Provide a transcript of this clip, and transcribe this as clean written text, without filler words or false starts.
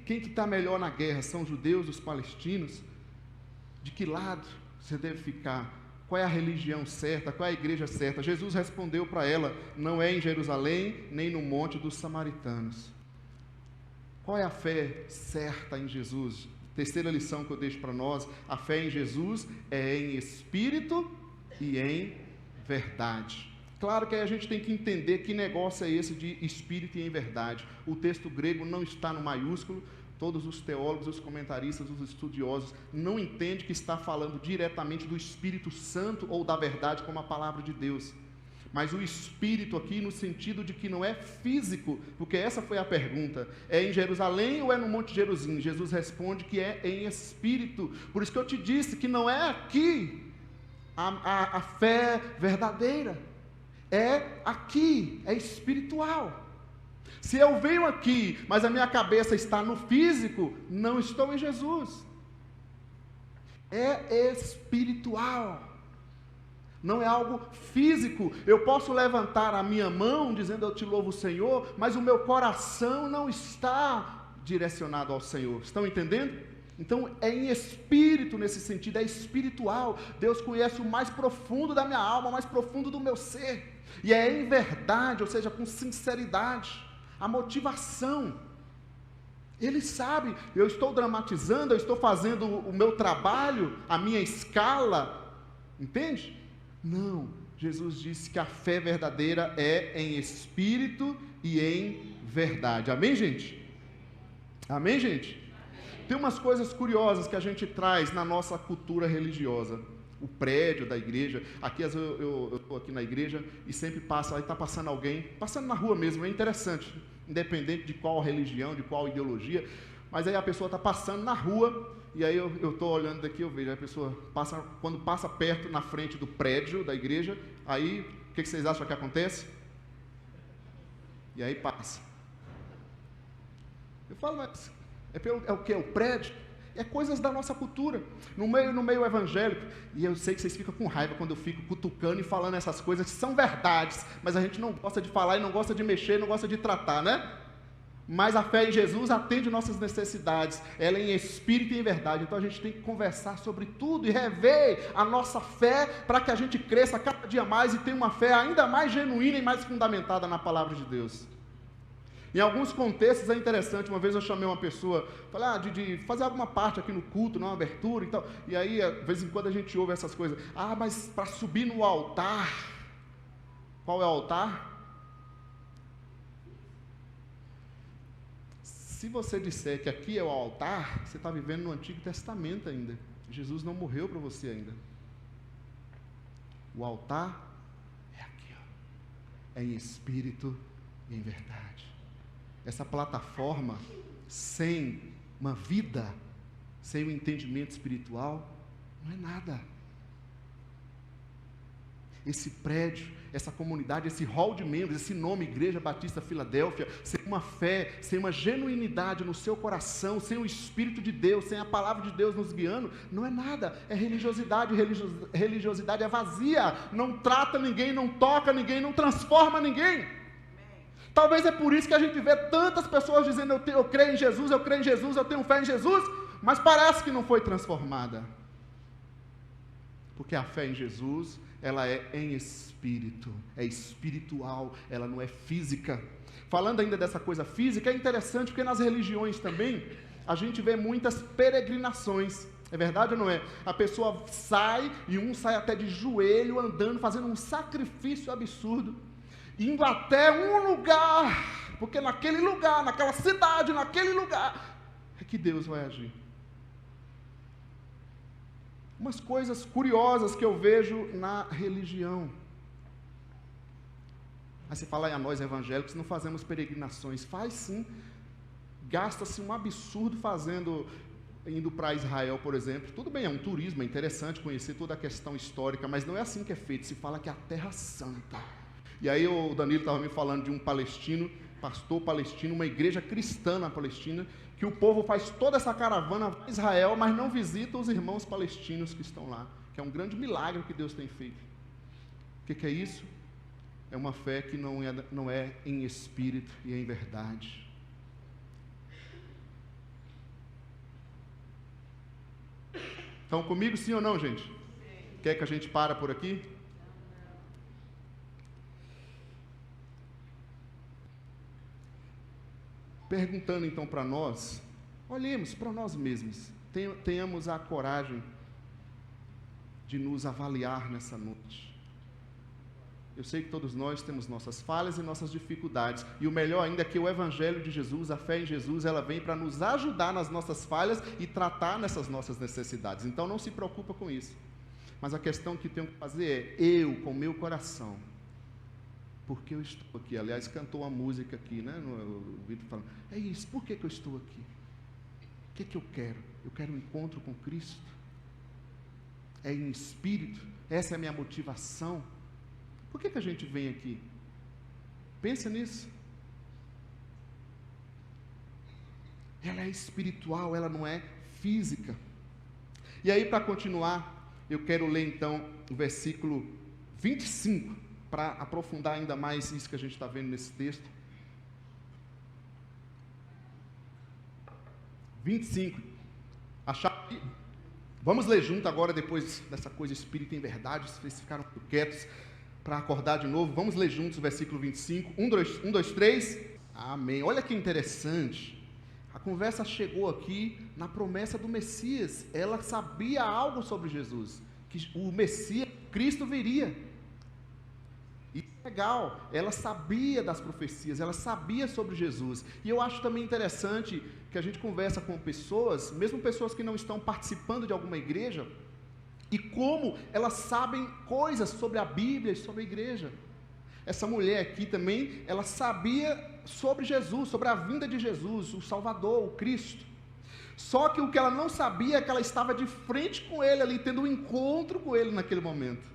Quem que está melhor na guerra? São os judeus, os palestinos? De que lado você deve ficar? Qual é a religião certa? Qual é a igreja certa? Jesus respondeu para ela: não é em Jerusalém, nem no monte dos samaritanos. Qual é a fé certa em Jesus? Terceira lição que eu deixo para nós: a fé em Jesus é em espírito e em verdade. Claro que aí a gente tem que entender que negócio é esse de espírito e em verdade. O texto grego não está no maiúsculo. Todos os teólogos, os comentaristas, os estudiosos não entendem que está falando diretamente do Espírito Santo ou da verdade como a palavra de Deus. Mas o Espírito aqui no sentido de que não é físico, porque essa foi a pergunta: é em Jerusalém ou é no Monte Gerizim? Jesus responde que é em Espírito. Por isso que eu te disse que não é aqui a fé verdadeira, é aqui, é espiritual. Se eu venho aqui, mas a minha cabeça está no físico, não estou em Jesus. É espiritual. Não é algo físico. Eu posso levantar a minha mão dizendo eu te louvo, Senhor, mas o meu coração não está direcionado ao Senhor. Estão entendendo? Então é em espírito nesse sentido, é espiritual. Deus conhece o mais profundo da minha alma, o mais profundo do meu ser. E é em verdade, ou seja, com sinceridade. A motivação, Ele sabe, eu estou dramatizando, eu estou fazendo o meu trabalho, a minha escala, entende? Não, Jesus disse que a fé verdadeira é em espírito e em verdade, amém, gente? Amém, gente? Tem umas coisas curiosas que a gente traz na nossa cultura religiosa. O prédio da igreja, aqui eu estou aqui na igreja e sempre passa, aí está passando alguém, passando na rua mesmo, é interessante, independente de qual religião, de qual ideologia, mas aí a pessoa está passando na rua, e aí eu estou olhando daqui, eu vejo, a pessoa passa, quando passa perto na frente do prédio da igreja, aí, o que vocês acham que acontece? E aí passa. Eu falo, mas é o que? O prédio? É coisas da nossa cultura, no meio evangélico, e eu sei que vocês ficam com raiva quando eu fico cutucando e falando essas coisas que são verdades, mas a gente não gosta de falar e não gosta de mexer, não gosta de tratar, né? Mas a fé em Jesus atende nossas necessidades, ela é em espírito e em verdade, então a gente tem que conversar sobre tudo e rever a nossa fé, para que a gente cresça cada dia mais e tenha uma fé ainda mais genuína e mais fundamentada na palavra de Deus. Em alguns contextos é interessante, uma vez eu chamei uma pessoa, falei, de fazer alguma parte aqui no culto, numa abertura e tal, e aí, de vez em quando a gente ouve essas coisas, mas para subir no altar, qual é o altar? Se você disser que aqui é o altar, você está vivendo no Antigo Testamento ainda, Jesus não morreu para você ainda. O altar é aqui, ó, é em espírito e em verdade. Essa plataforma, sem uma vida, sem um entendimento espiritual, não é nada. Esse prédio, essa comunidade, esse hall de membros, esse nome, Igreja Batista Filadélfia, sem uma fé, sem uma genuinidade no seu coração, sem o Espírito de Deus, sem a palavra de Deus nos guiando, não é nada, é religiosidade. Religiosidade é vazia, não trata ninguém, não toca ninguém, não transforma ninguém. Talvez é por isso que a gente vê tantas pessoas dizendo, eu creio em Jesus, eu creio em Jesus, eu tenho fé em Jesus, mas parece que não foi transformada. Porque a fé em Jesus, ela é em espírito, é espiritual, ela não é física. Falando ainda dessa coisa física, é interessante porque nas religiões também, a gente vê muitas peregrinações. É verdade ou não é? A pessoa sai, e um sai até de joelho, andando, fazendo um sacrifício absurdo, indo até um lugar, porque naquele lugar, naquela cidade, naquele lugar, é que Deus vai agir. Umas coisas curiosas que eu vejo na religião. Aí você fala, a nós evangélicos não fazemos peregrinações. Faz sim. Gasta-se um absurdo indo para Israel, por exemplo. Tudo bem, é um turismo, é interessante conhecer toda a questão histórica, mas não é assim que é feito. Se fala que é a Terra Santa. E aí o Danilo estava me falando de um palestino, pastor palestino, uma igreja cristã na Palestina, que o povo faz toda essa caravana para Israel, mas não visita os irmãos palestinos que estão lá, que é um grande milagre que Deus tem feito. O que é isso? É uma fé que não é em espírito e em verdade. Estão comigo, sim ou não, gente? Quer que a gente para por aqui? Perguntando então para nós, olhemos para nós mesmos, tenhamos a coragem de nos avaliar nessa noite. Eu sei que todos nós temos nossas falhas e nossas dificuldades, e o melhor ainda é que o Evangelho de Jesus, a fé em Jesus, ela vem para nos ajudar nas nossas falhas e tratar nessas nossas necessidades. Então não se preocupa com isso. Mas a questão que tenho que fazer é, eu, com meu coração, porque eu estou aqui? Aliás, cantou uma música aqui, né? O Vitor falando, é isso, por que eu estou aqui? O que eu quero? Eu quero um encontro com Cristo. É em espírito, essa é a minha motivação. Por que a gente vem aqui? Pensa nisso. Ela é espiritual, ela não é física. E aí, para continuar, eu quero ler então o versículo 25, para aprofundar ainda mais isso que a gente está vendo nesse texto. 25. Vamos ler junto agora, depois dessa coisa espírita em verdade. Vocês ficaram quietos para acordar de novo. Vamos ler juntos o versículo 25. 1, 2, 3. Amém. Olha que interessante. A conversa chegou aqui na promessa do Messias. Ela sabia algo sobre Jesus, que o Messias, Cristo, viria. E legal, ela sabia das profecias, ela sabia sobre Jesus. E eu acho também interessante que a gente conversa com pessoas, mesmo pessoas que não estão participando de alguma igreja, e como elas sabem coisas sobre a Bíblia e sobre a igreja. Essa mulher aqui também, ela sabia sobre Jesus, sobre a vinda de Jesus, o Salvador, o Cristo. Só que o que ela não sabia é que ela estava de frente com ele ali, tendo um encontro com ele naquele momento.